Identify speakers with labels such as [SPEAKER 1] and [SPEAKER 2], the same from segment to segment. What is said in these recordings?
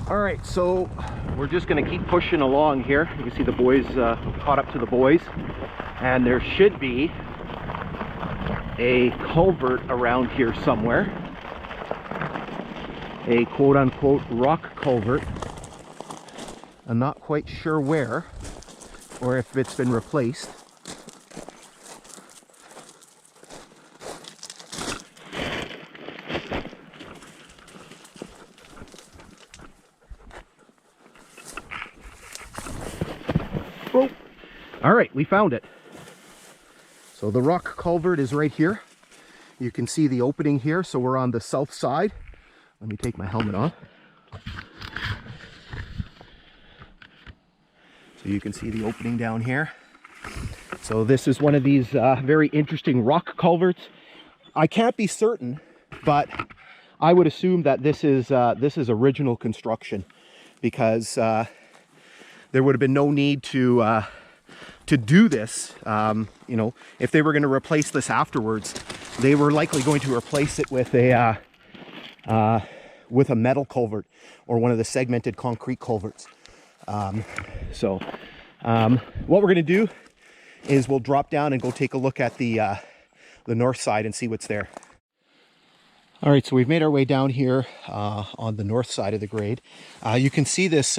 [SPEAKER 1] All right, so we're just going to keep pushing along here. You can see the boys caught up to the boys, and there should be a culvert around here somewhere, a quote-unquote rock culvert. I'm not quite sure where or if it's been replaced. Oh, all right, we found it. So the rock culvert is right here. You can see the opening here. So we're on the south side. Let me take my helmet off. So you can see the opening down here. So this is one of these very interesting rock culverts. I can't be certain, but I would assume that this is original construction, because there would have been no need to do this. You know, if they were going to replace this afterwards, they were likely going to replace it with a metal culvert or one of the segmented concrete culverts. What we're going to do is we'll drop down and go take a look at the north side and see what's there. All right, so we've made our way down here on the north side of the grade. You can see this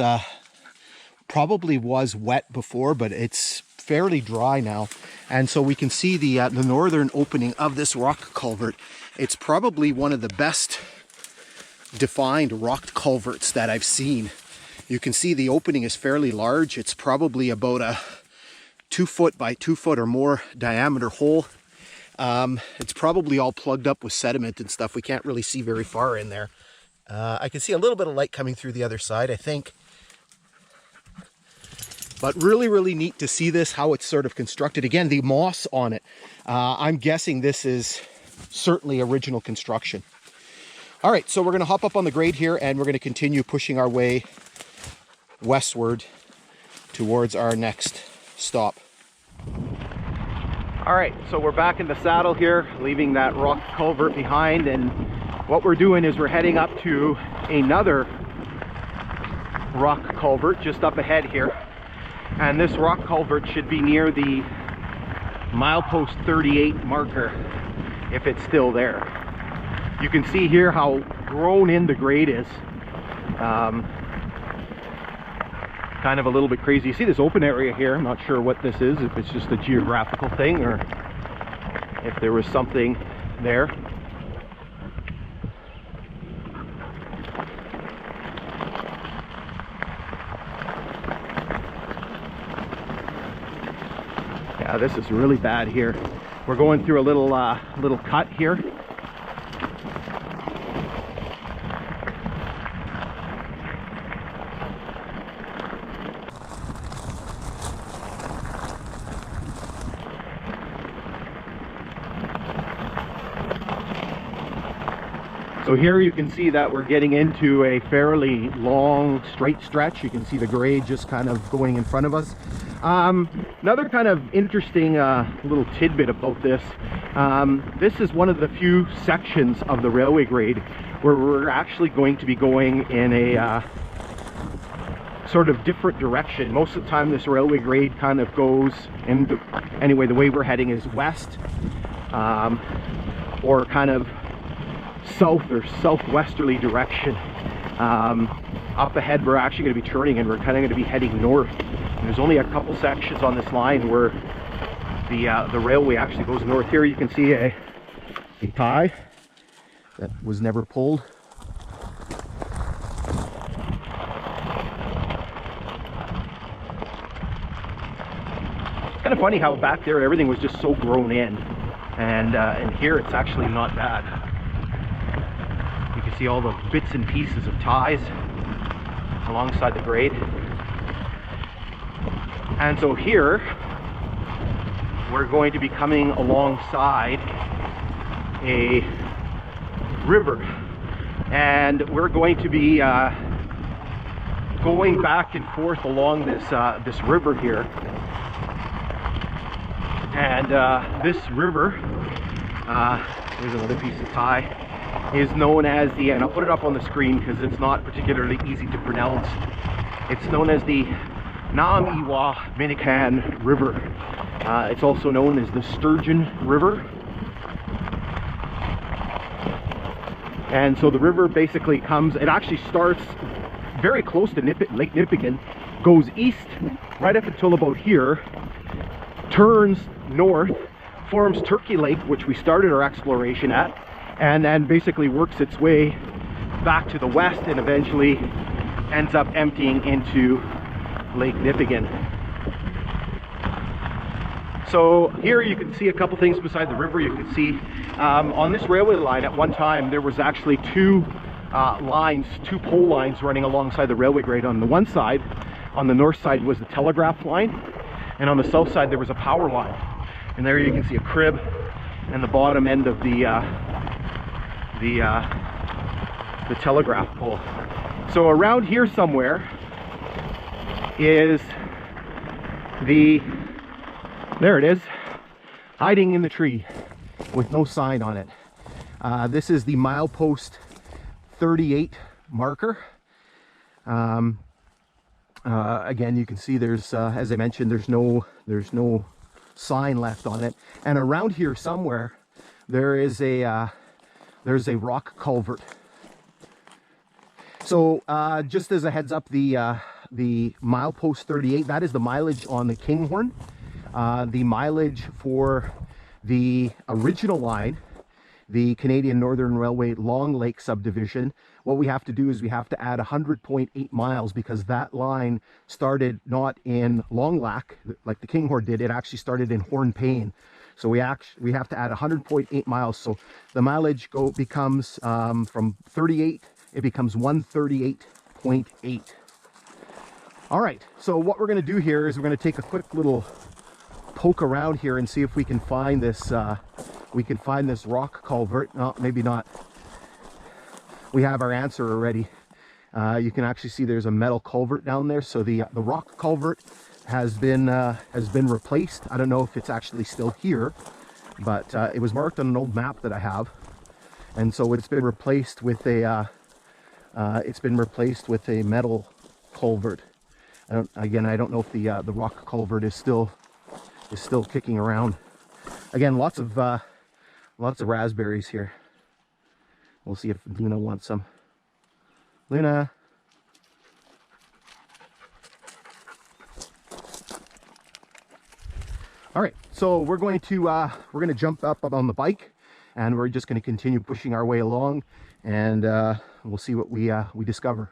[SPEAKER 1] probably was wet before, but it's fairly dry now, and so we can see the northern opening of this rock culvert. It's probably one of the best defined rock culverts that I've seen. You can see the opening is fairly large. It's probably about a 2 foot by 2 foot or more diameter hole. It's probably all plugged up with sediment and stuff. We can't really see very far in there. I can see a little bit of light coming through the other side, I think. But really, really neat to see this, how it's sort of constructed. Again, the moss on it. I'm guessing this is certainly original construction. All right, so we're going to hop up on the grade here, and we're going to continue pushing our way westward towards our next stop. All right, so we're back in the saddle here, leaving that rock culvert behind, and what we're doing is we're heading up to another rock culvert just up ahead here. And this rock culvert should be near the milepost 38 marker, if it's still there. You can see here how grown in the grade is. Kind of a little bit crazy. You see this open area here. I'm not sure what this is, if it's just a geographical thing or if there was something there. Yeah, this is really bad here. We're going through a little cut here. So here you can see that we're getting into a fairly long straight stretch. You can see the grade just kind of going in front of us. Another kind of interesting little tidbit about this, this is one of the few sections of the railway grade where we're actually going to be going in a sort of different direction. Most of the time this railway grade kind of goes in, anyway, the way we're heading is west, or kind of south or southwesterly direction. Up ahead we're actually going to be turning and we're kind of going to be heading north. And there's only a couple sections on this line where the railway actually goes north. Here you can see a tie that was never pulled. It's kind of funny how back there everything was just so grown in, and here it's actually not bad. You can see all the bits and pieces of ties alongside the grade. And so here we're going to be coming alongside a river, and we're going to be going back and forth along this river here. And this river, here's another piece of tie. is known as the, and I'll put it up on the screen because it's not particularly easy to pronounce. It's known as the Namewaminikan River. It's also known as the Sturgeon River. And so the river basically comes, it actually starts very close to Lake Nipigon, goes east right up until about here, turns north, forms Turkey Lake, which we started our exploration at, and then basically works its way back to the west and eventually ends up emptying into Lake Nipigon. So here you can see a couple things beside the river. You can see on this railway line at one time there was actually two pole lines running alongside the railway grade. On the one side, on the north side, was the telegraph line, and on the south side there was a power line. And there you can see a crib and the bottom end of the telegraph pole. So around here somewhere is there it is, hiding in the tree with no sign on it. This is the milepost 38 marker. Again, you can see there's, as I mentioned, there's no sign left on it. And around here somewhere, there's a rock culvert. So just as a heads up, the milepost 38, that is the mileage on the Kinghorn. The mileage for the original line, the Canadian Northern Railway Long Lake Subdivision, what we have to do is we have to add 100.8 miles because that line started not in Long Lac like the Kinghorn did. It actually started in Hornpain. So we have to add 100.8 miles. So the mileage becomes from 38, it becomes 138.8. All right, so what we're going to do here is we're going to take a quick little poke around here and see if we can find this rock culvert. No, maybe not. We have our answer already. You can actually see there's a metal culvert down there. So the rock culvert has been replaced. I don't know if it's actually still here, but it was marked on an old map that I have, and so it's been replaced with a metal culvert. I don't know if the rock culvert is still kicking around. Again, lots of raspberries here. We'll see if Luna wants some. Luna. All right, so we're going to jump up on the bike, and we're just going to continue pushing our way along, and we'll see what we discover.